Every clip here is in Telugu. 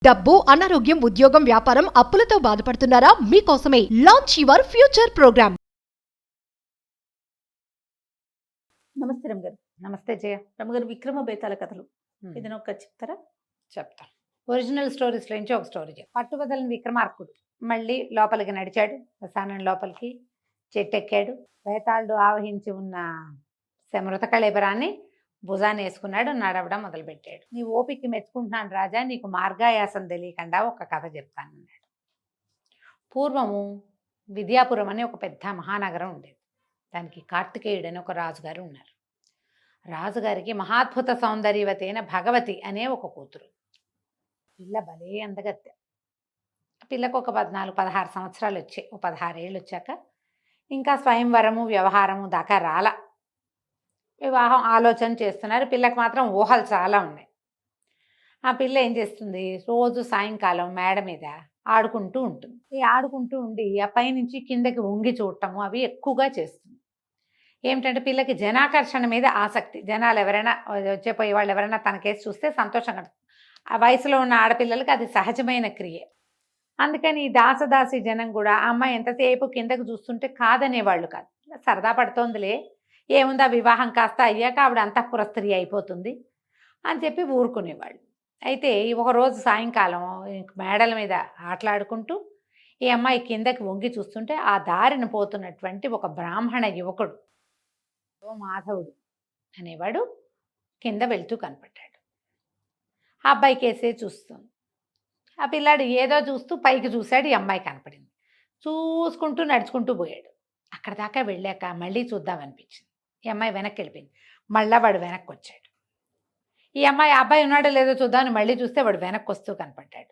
డబ్బు, అనారోగ్యం, ఉద్యోగం, వ్యాపారం, అప్పులతో బాధపడుతున్నారా? మీకోసమే లాంచ్ యువర్ ఫ్యూచర్ ప్రోగ్రామ్. నమస్తే రమగారు. నమస్తే జయ. రమగారు, విక్రమ బేతాళ కథలు ఏదైనా ఒక చెప్తారా? చెప్తా. ఒరిజినల్ స్టోరీస్లో నుంచి ఒక స్టోరీ చెప్తా. పట్టుబదలని విక్రమార్కుడు మళ్ళీ లోపలికి నడిచాడు. శ్మశానం లోపలికి చెట్టెక్కాడు. బేతాళుడు ఆవహించి ఉన్న మృత కళేబరాన్ని భుజాన్ని వేసుకున్నాడు. నడవడం మొదలుపెట్టాడు. నీ ఓపిక మెచ్చుకుంటున్నాను రాజా, నీకు మార్గాయాసం తెలియకుండా ఒక కథ చెప్తాను అన్నాడు. పూర్వము విద్యాపురం అనే ఒక పెద్ద మహానగరం ఉండేది. దానికి కార్తికేయుడు అని ఒక రాజుగారు ఉన్నారు. రాజుగారికి మహాద్భుత సౌందర్యవతి అయిన భగవతి అనే ఒక కూతురు. పిల్ల భలే అందగత్తె. పిల్లకు ఒక 14-16 సంవత్సరాలు వచ్చాయి. ఒక 16 ఏళ్ళు వచ్చాక ఇంకా స్వయంవరము వ్యవహారము దాకా రాల. వివాహం ఆలోచన చేస్తున్నారు. పిల్లకు మాత్రం ఊహలు చాలా ఉన్నాయి. ఆ పిల్ల ఏం చేస్తుంది, రోజు సాయంకాలం మేడ మీద ఆడుకుంటూ ఉంటుంది. ఈ ఆడుకుంటూ ఉండి ఆ పైనుంచి కిందకి వంగి చూడటము అవి ఎక్కువగా చేస్తుంది. ఏమిటంటే పిల్లకి జనాకర్షణ మీద ఆసక్తి. జనాలు ఎవరైనా వచ్చేపోయే వాళ్ళు ఎవరైనా తనకేసి చూస్తే సంతోషంగా. ఆ వయసులో ఉన్న ఆడపిల్లలకి అది సహజమైన క్రియ. అందుకని ఈ దాసదాసి జనం కూడా ఆ అమ్మాయి ఎంతసేపు కిందకు చూస్తుంటే కాదనేవాళ్ళు కాదు. సరదా పడుతోందిలే, ఏముందా వివాహం కాస్త అయ్యాక ఆవిడ అంతఃపుర స్త్రీ అయిపోతుంది అని చెప్పి ఊరుకునేవాళ్ళు. అయితే ఒకరోజు సాయంకాలం మేడల మీద ఆటలాడుకుంటూ ఈ అమ్మాయి కిందకి వంగి చూస్తుంటే ఆ దారిని పోతున్నటువంటి ఒక బ్రాహ్మణ యువకుడు మాధవుడు అనేవాడు కింద వెళ్తూ కనపడ్డాడు. ఆ అబ్బాయి కేసే చూస్తుంది. ఆ పిల్లాడు ఏదో చూస్తూ పైకి చూశాడు. ఈ అమ్మాయి కనపడింది. చూసుకుంటూ నడుచుకుంటూ పోయాడు. అక్కడ దాకా వెళ్ళాక మళ్ళీ చూద్దామనిపించింది. ఈ అమ్మాయి వెనక్కి వెళ్ళిపోయింది. మళ్ళీ వాడు వెనక్కి వచ్చాడు. ఈ అమ్మాయి అబ్బాయి ఉన్నాడో లేదో చూద్దామని మళ్ళీ చూస్తే వాడు వెనక్కి వస్తూ కనపడ్డాడు.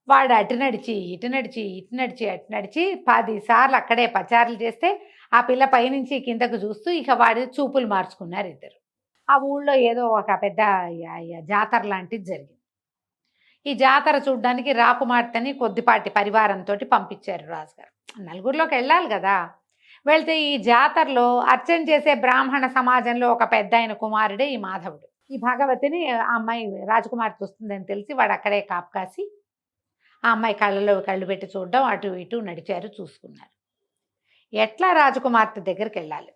వాడు అటు నడిచి ఇటు నడిచి ఇటు నడిచి అటు నడిచి 10 సార్లు అక్కడే పచారులు చేస్తే ఆ పిల్ల పైనుంచి కిందకు చూస్తూ ఇక వాడి చూపులు మార్చుకున్నారు ఇద్దరు. ఆ ఊళ్ళో ఏదో ఒక పెద్ద జాతర లాంటిది జరిగింది. ఈ జాతర చూడ్డానికి రాకుమార్తెని కొద్దిపాటి పరివారంతో పంపించారు రాజుగారు. నలుగురిలోకి వెళ్ళాలి కదా. వెళ్తే ఈ జాతరలో అర్చన చేసే బ్రాహ్మణ సమాజంలో ఒక పెద్ద ఆయన కుమారుడే ఈ మాధవుడు. ఈ భగవతిని ఆ అమ్మాయి రాజకుమార్తె వస్తుందని తెలిసి వాడు అక్కడే కాపు కాసి ఆ అమ్మాయి కళ్ళలో కళ్ళు పెట్టి చూడడం, అటు ఇటు నడిచారు, చూసుకున్నారు. ఎట్లా రాజకుమార్తె దగ్గరికి వెళ్ళాలి.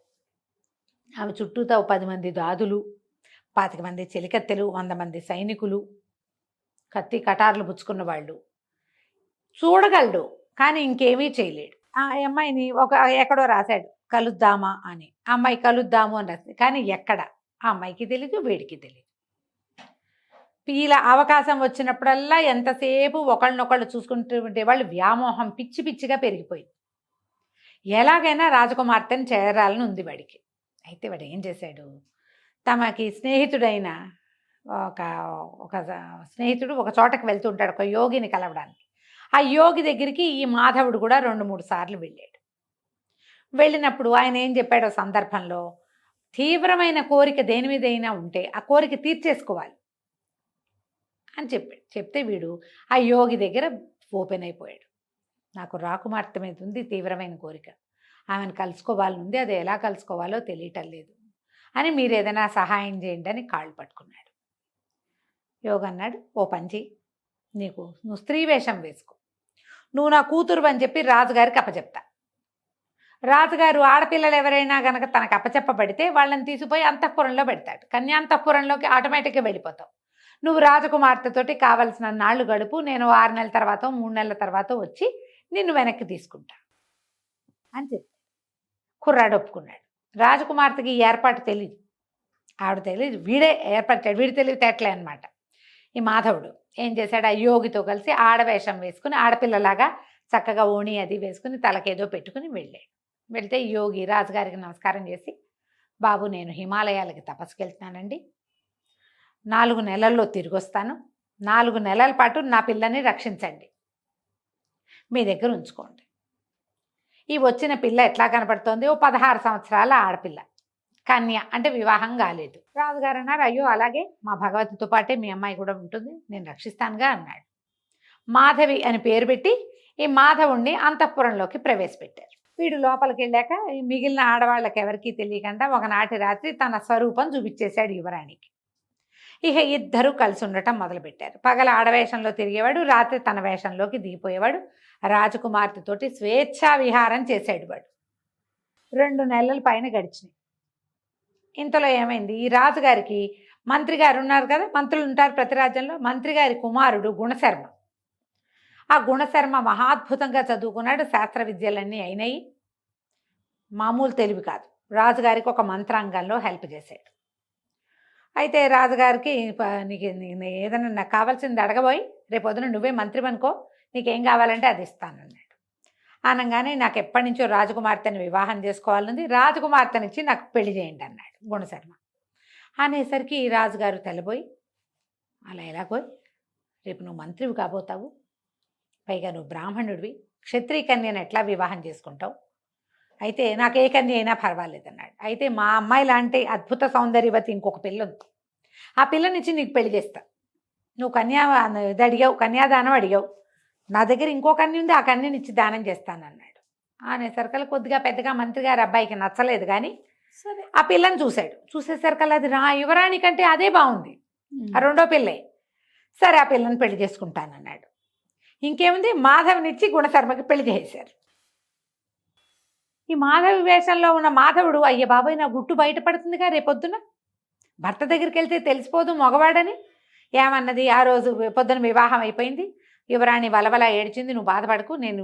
ఆమె చుట్టూతో 10 మంది దాదులు, 25 మంది చెలికత్తెలు, 100 మంది సైనికులు, కత్తి కటార్లు పుచ్చుకున్న వాళ్ళు. చూడగలడు కానీ ఇంకేమీ చేయలేడు. ఆ అమ్మాయిని ఎక్కడో రాశాడు కలుద్దామా అని. ఆ అమ్మాయి కలుద్దాము అని రాసింది. కానీ ఎక్కడ ఆ అమ్మాయికి తెలియదు, వీడికి తెలియదు. ఇలా అవకాశం వచ్చినప్పుడల్లా ఎంతసేపు ఒకళ్ళనొకళ్ళు చూసుకుంటూ ఉండేవాళ్ళు. వ్యామోహం పిచ్చి పిచ్చిగా పెరిగిపోయింది. ఎలాగైనా రాజకుమార్తెని చేరాలని ఉంది వాడికి. అయితే వాడు ఏం చేశాడు, తమకి స్నేహితుడైన ఒక స్నేహితుడు ఒక చోటకి వెళ్తూ ఉంటాడు, ఒక యోగిని కలవడానికి. ఆ యోగి దగ్గరికి ఈ మాధవుడు కూడా 2-3 సార్లు వెళ్ళాడు. వెళ్ళినప్పుడు ఆయన ఏం చెప్పాడో సందర్భంలో, తీవ్రమైన కోరిక దేని మీదైనా ఉంటే ఆ కోరిక తీర్చేసుకోవాలి అని చెప్పాడు. చెప్తే వీడు ఆ యోగి దగ్గర ఓపెన్ అయిపోయాడు. నాకు రాకుమార్తె మీద ఉంది తీవ్రమైన కోరిక, ఆమెను కలుసుకోవాలని ఉంది, అది ఎలా కలుసుకోవాలో తెలియటం లేదు అని మీరు ఏదైనా సహాయం చేయండి అని కాళ్ళు పట్టుకున్నాడు. యోగి అన్నాడు, ఓ పంచి, నువ్వు స్త్రీ వేషం వేసుకో, నువ్వు నా కూతురు అని చెప్పి రాజుగారికి అప్పచెప్తా. రాజుగారు ఆడపిల్లలు ఎవరైనా కనుక తనకు అప్పచెప్పబడితే వాళ్ళని తీసిపోయి అంతఃపురంలో పెడతాడు. కన్యాంతఃపురంలోకి ఆటోమేటిక్గా వెళ్ళిపోతావు. నువ్వు రాజకుమార్తెతోటి కావలసిన నాళ్ళు గడుపు, నేను 6 నెలల తర్వాత 3 నెలల తర్వాత వచ్చి నిన్ను వెనక్కి తీసుకుంటా అని చెప్పి కుర్రాడు ఒప్పుకున్నాడు. రాజకుమార్తెకి ఈ ఏర్పాటు తెలియదు, ఆవిడ తెలియదు, వీడే ఏర్పడ్డాడు. వీడి తెలివితేటలే అనమాట. ఈ మాధవుడు ఏం చేశాడు, ఆ యోగితో కలిసి ఆడవేషం వేసుకుని ఆడపిల్లలాగా చక్కగా ఓణి అది వేసుకుని తలకేదో పెట్టుకుని వెళ్ళాడు. వెళ్తే యోగి రాజుగారికి నమస్కారం చేసి, బాబు నేను హిమాలయాలకి తపస్సుకి వెళ్తున్నానండి, 4 నెలల్లో తిరిగి వస్తాను, 4 నెలల పాటు నా పిల్లని రక్షించండి, మీ దగ్గర ఉంచుకోండి. ఈ వచ్చిన పిల్ల ఎట్లా కనపడుతోంది, ఓ 16 సంవత్సరాల ఆడపిల్ల, కన్య, అంటే వివాహం కాలేదు. రాజుగారు అన్నారు, అయ్యో అలాగే, మా భగవతితో పాటే మీ అమ్మాయి కూడా ఉంటుంది, నేను రక్షిస్తానుగా అన్నాడు. మాధవి అని పేరు పెట్టి ఈ మాధవుణ్ణి అంతఃపురంలోకి ప్రవేశపెట్టారు. వీడు లోపలికి వెళ్ళాక ఈ మిగిలిన ఆడవాళ్ళకి ఎవరికీ తెలియకుండా ఒకనాటి రాత్రి తన స్వరూపం చూపించేశాడు యువరాణికి. ఇక ఇద్దరూ కలిసి ఉండటం మొదలుపెట్టారు. పగల ఆడవేషంలో తిరిగేవాడు, రాత్రి తన వేషంలోకి దిగిపోయేవాడు. రాజకుమార్తెతోటి స్వేచ్ఛా విహారం చేసేడు వాడు. 2 నెలల పైన గడిచినాయి. ఇంతలో ఏమైంది, ఈ రాజుగారికి మంత్రి గారు ఉన్నారు కదా, మంత్రులు ఉంటారు ప్రతి రాజ్యంలో. మంత్రి గారి కుమారుడు గుణశర్మ. ఆ గుణశర్మ మహాద్భుతంగా చదువుకున్నాడు, శాస్త్ర విద్యలన్నీ అయినాయి. మామూలు తెలివి కాదు. రాజుగారికి ఒక మంత్రాంగంలో హెల్ప్ చేశాడు. అయితే రాజుగారికి నీకు ఏదైనా నాకు కావాల్సింది అడగబోయి, రేపొద్దున నువ్వే మంత్రి అనుకో, నీకేం కావాలంటే అది ఇస్తానన్నాడు. అనగానే నాకు ఎప్పటి నుంచో రాజకుమార్తెని వివాహం చేసుకోవాలనుంది, రాజకుమార్తెనిచ్చి నాకు పెళ్లి చేయండి అన్నాడు గుణశర్మ. అనేసరికి రాజుగారు తెల్లబోయి, అలా ఎలాగోయ్, రేపు నువ్వు మంత్రివి కాబోతావు, పైగా నువ్వు బ్రాహ్మణుడివి, క్షత్రియ కన్యను ఎట్లా వివాహం చేసుకుంటావు, అయితే నాకు ఏ కన్య అయినా పర్వాలేదన్నాడు. అయితే మా అమ్మాయి లాంటి అద్భుత సౌందర్యవతి ఇంకొక పిల్ల ఉంది, ఆ పిల్లనిచ్చి నీకు పెళ్లి చేస్తా, నువ్వు ఇది అడిగావు, కన్యాదానం అడిగావు, నా దగ్గర ఇంకో కన్య ఉంది, ఆ కన్యనిచ్చి దానం చేస్తానన్నాడు. అనేసరికల్లా కొద్దిగా పెద్దగా మంత్రి గారి అబ్బాయికి నచ్చలేదు, కానీ సరే ఆ పిల్లని చూసేసరికల్లా అది యువరాణి కంటే అదే బాగుంది, ఆ రెండో పిల్లే. సరే ఆ పిల్లని పెళ్లి చేసుకుంటానన్నాడు. ఇంకేముంది, మాధవినిచ్చి గుణశర్మకి పెళ్లి చేశారు. ఈ మాధవి వేషంలో ఉన్న మాధవుడు, అయ్య బాబాయ్ నా గుట్టు బయటపడుతుందిగా రేపొద్దున, భర్త దగ్గరికి వెళ్తే తెలిసిపోదు మగవాడని. ఏమన్నది, ఆ రోజు పొద్దున వివాహం అయిపోయింది, యువరాణి వలవల ఏడ్చింది, నువ్వు బాధపడకు, నేను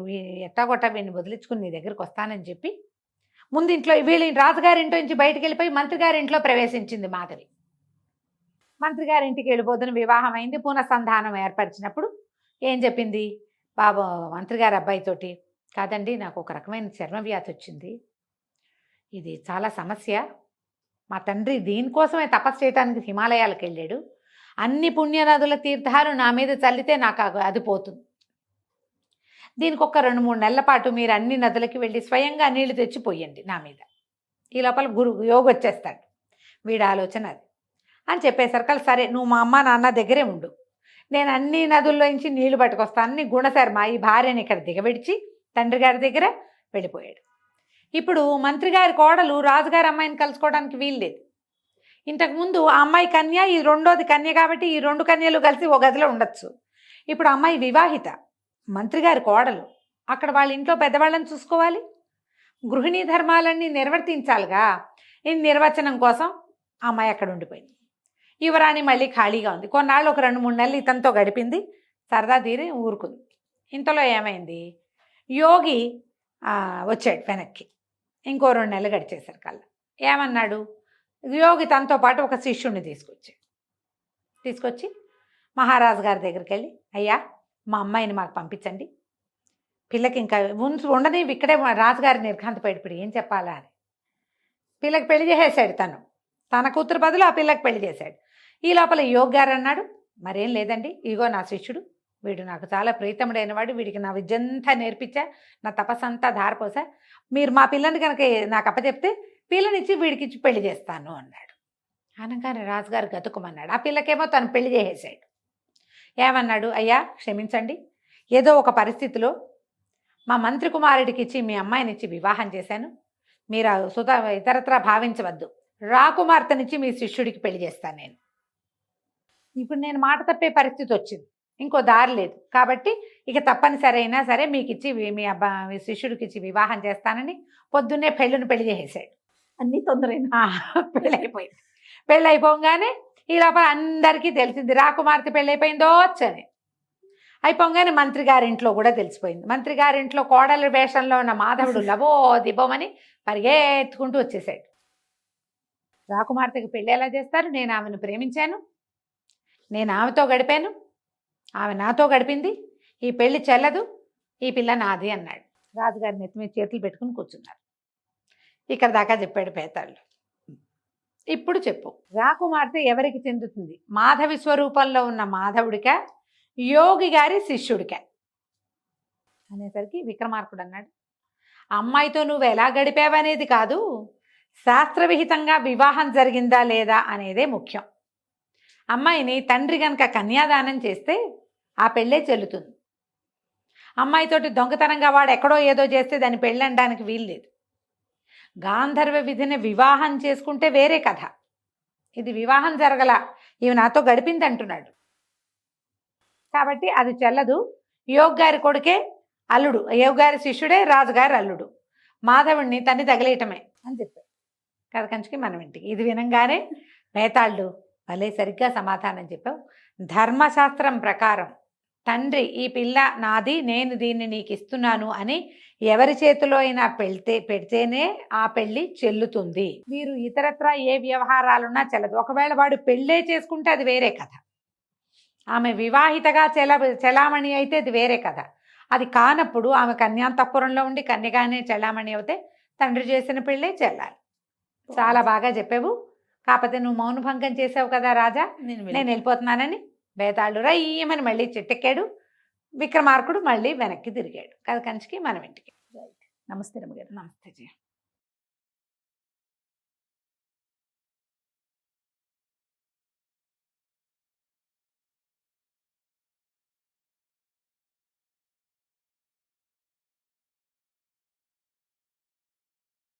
ఎట్టాగొట్టా వీడిని వదిలించుకుని నీ దగ్గరికి వస్తానని చెప్పి ముందు ఇంట్లో వీళ్ళ రాజుగారింట్లో నుంచి బయటికి వెళ్ళిపోయి మంత్రి గారింట్లో ప్రవేశించింది మాధవి. మంత్రి గారింటికి వెళ్ళిపోతున్న వివాహం అయింది. పునఃసంధానం ఏర్పరిచినప్పుడు ఏం చెప్పింది, బాబు మంత్రి గారి అబ్బాయితోటి, కాదండి నాకు ఒక రకమైన చర్మ వ్యాధి వచ్చింది, ఇది చాలా సమస్య, మా తండ్రి దీనికోసమే తపస్సు చేయడానికి హిమాలయాలకు వెళ్ళాడు, అన్ని పుణ్యనదుల తీర్థాలు నా మీద చల్లితే నాకు అది పోతుంది, దీనికి ఒక 2-3 నెలల పాటు మీరు అన్ని నదులకి వెళ్ళి స్వయంగా నీళ్లు తెచ్చిపోయండి నా మీద, ఈ లోపల యోగి వచ్చేస్తాడు, వీడి ఆలోచన అది అని చెప్పేసరికి, సరే నువ్వు మా అమ్మ నాన్న దగ్గరే ఉండు, నేను అన్ని నదుల్లోంచి నీళ్లు పట్టుకొస్తానని గుణశర్మ ఈ భార్యని ఇక్కడ దిగబెడిచి తండ్రి గారి దగ్గర వెళ్ళిపోయాడు. ఇప్పుడు మంత్రి గారి కోడలు రాజుగారి అమ్మాయిని కలుసుకోవడానికి వీల్లేదు. ఇంతకుముందు ఆ అమ్మాయి కన్య, ఈ రెండోది కన్య, కాబట్టి ఈ 2 కన్యలు కలిసి ఒక గదిలో ఉండొచ్చు. ఇప్పుడు అమ్మాయి వివాహిత, మంత్రి గారి కోడలు, అక్కడ వాళ్ళ ఇంట్లో పెద్దవాళ్ళని చూసుకోవాలి, గృహిణీ ధర్మాలన్నీ నిర్వర్తించాలిగా. ఈ నిర్వచనం కోసం ఆ అమ్మాయి అక్కడ ఉండిపోయింది. యువరాణి మళ్ళీ ఖాళీగా ఉంది. కొన్నాళ్ళు ఒక 2-3 నెలలు ఇతనితో గడిపింది, సరదా తీరి ఊరుకుంది. ఇంతలో ఏమైంది, యోగి వచ్చాడు వెనక్కి. ఇంకో 2 నెలలు గడిచేసరికల్లా ఏమన్నాడు, యోగి తనతో పాటు ఒక శిష్యుడిని తీసుకొచ్చి మహారాజు గారి దగ్గరికి వెళ్ళి, అయ్యా మా అమ్మాయిని మాకు పంపించండి, పిల్లకి ఇంకా ఉండని ఇక్కడే రాజుగారి నిర్ఘాంతపడిపోయి ఏం చెప్పాలా అని పిల్లకి పెళ్లి చేసేసాడు. తన కూతురు బదులు ఆ పిల్లకి పెళ్లి చేశాడు. ఈ లోపల యోగి గారు అన్నాడు, మరేం లేదండి, ఇగో నా శిష్యుడు, వీడు నాకు చాలా ప్రీతముడైన వాడు, వీడికి నా విద్యంతా నేర్పించా, నా తపస్సంతా ధారపోసా, మీరు మా పిల్లని కనుక నాకు అప్పచెప్తే పిల్లనిచ్చి వీడికి ఇచ్చి పెళ్లి చేస్తాను అన్నాడు. అనగానే రాజుగారు గతుకుమన్నాడు. ఆ పిల్లకేమో తను పెళ్లి చేసేసాడు. ఏమన్నాడు, అయ్యా క్షమించండి, ఏదో ఒక పరిస్థితిలో మా మంత్రి కుమారుడికి ఇచ్చి మీ అమ్మాయినిచ్చి వివాహం చేశాను, మీరు ఇతరత్రా భావించవద్దు, రాకుమార్తెనిచ్చి మీ శిష్యుడికి పెళ్లి చేస్తాను నేను. ఇప్పుడు నేను మాట తప్పే పరిస్థితి వచ్చింది, ఇంకో దారి లేదు, కాబట్టి ఇక తప్పనిసరి అయినా సరే మీకు ఇచ్చి మీ శిష్యుడికి ఇచ్చి వివాహం చేస్తానని పొద్దున్నే పెళ్లి చేసేసాడు. అన్ని తొందరైనా పెళ్ళైపోయింది. పెళ్ళైపోగానే ఈ లోపల అందరికీ తెలిసింది రాకుమార్తె పెళ్ళైపోయిందో వచ్చని. అయిపోగానే మంత్రి గారింట్లో కూడా తెలిసిపోయింది. మంత్రి గారింట్లో కోడలి వేషంలో ఉన్న మాధవుడు లబో దిబోమని పరిగెత్తుకుంటూ వచ్చేసాడు. రాకుమార్తెకి పెళ్ళి ఎలా చేస్తారు, నేను ఆమెను ప్రేమించాను, నేను ఆమెతో గడిపాను, ఆమె నాతో గడిపింది, ఈ పెళ్లి చెల్లదు, ఈ పిల్ల నాది అన్నాడు. రాజుగారి నెత్తి మీద చేతులు పెట్టుకుని కూర్చున్నారు. ఇక్కడ దాకా చెప్పాడు పేతాళ్ళు. ఇప్పుడు చెప్పు, రాకుమార్తె ఎవరికి చెందుతుంది, మాధవి స్వరూపంలో ఉన్న మాధవుడికా, యోగి గారి శిష్యుడికా అనేసరికి విక్రమార్కుడు అన్నాడు, అమ్మాయితో నువ్వు ఎలా గడిపావనేది కాదు, శాస్త్రవిహితంగా వివాహం జరిగిందా లేదా అనేదే ముఖ్యం. అమ్మాయిని తండ్రి కనుక కన్యాదానం చేస్తే ఆ పెళ్ళే చెల్లుతుంది. అమ్మాయితోటి దొంగతనంగా వాడు ఎక్కడో ఏదో చేస్తే దాన్ని పెళ్ళనడానికి వీల్లేదు. గాంధర్వ విధిని వివాహం చేసుకుంటే వేరే కథ, ఇది వివాహం జరగల, ఈమె నాతో గడిపింది అంటున్నాడు. కాబట్టి అది చెల్లదు. యోగ్ గారి కొడుకే అల్లుడు, యోగ్ గారి శిష్యుడే రాజుగారి అల్లుడు, మాధవుడిని తన్ని తగిలేయటమే అని చెప్పాడు. కథ కంచికి మనం ఇంటికి. ఇది వినంగానే మేతాళ్ళు భలే సరిగ్గా సమాధానం చెప్పావు. ధర్మశాస్త్రం ప్రకారం తండ్రి ఈ పిల్ల నాది, నేను దీన్ని నీకు ఇస్తున్నాను అని ఎవరి చేతిలో అయినా పెడితేనే ఆ పెళ్లి చెల్లుతుంది. వీరు ఇతరత్రా ఏ వ్యవహారాలున్నా చెల్లదు. ఒకవేళ వాడు పెళ్ళే చేసుకుంటే అది వేరే కథ. ఆమె వివాహితగా చెలామణి అయితే అది వేరే కథ. అది కానప్పుడు ఆమె కన్యాంతఃపురంలో ఉండి కన్యగానే చెలామణి అవుతే తండ్రి చేసిన పెళ్ళే చెల్లాలి. చాలా బాగా చెప్పావు. కాకపోతే నువ్వు మౌనభంగం చేసావు కదా రాజా, నేను వెళ్ళిపోతున్నానని బేతాళుడు రయ్యమని మళ్ళీ చెట్టెక్కాడు. విక్రమార్కుడు మళ్ళీ వెనక్కి తిరిగాడు. కథ కంచికి మనం ఇంటికి. నమస్తే రమ్మగారు. నమస్తే జయ.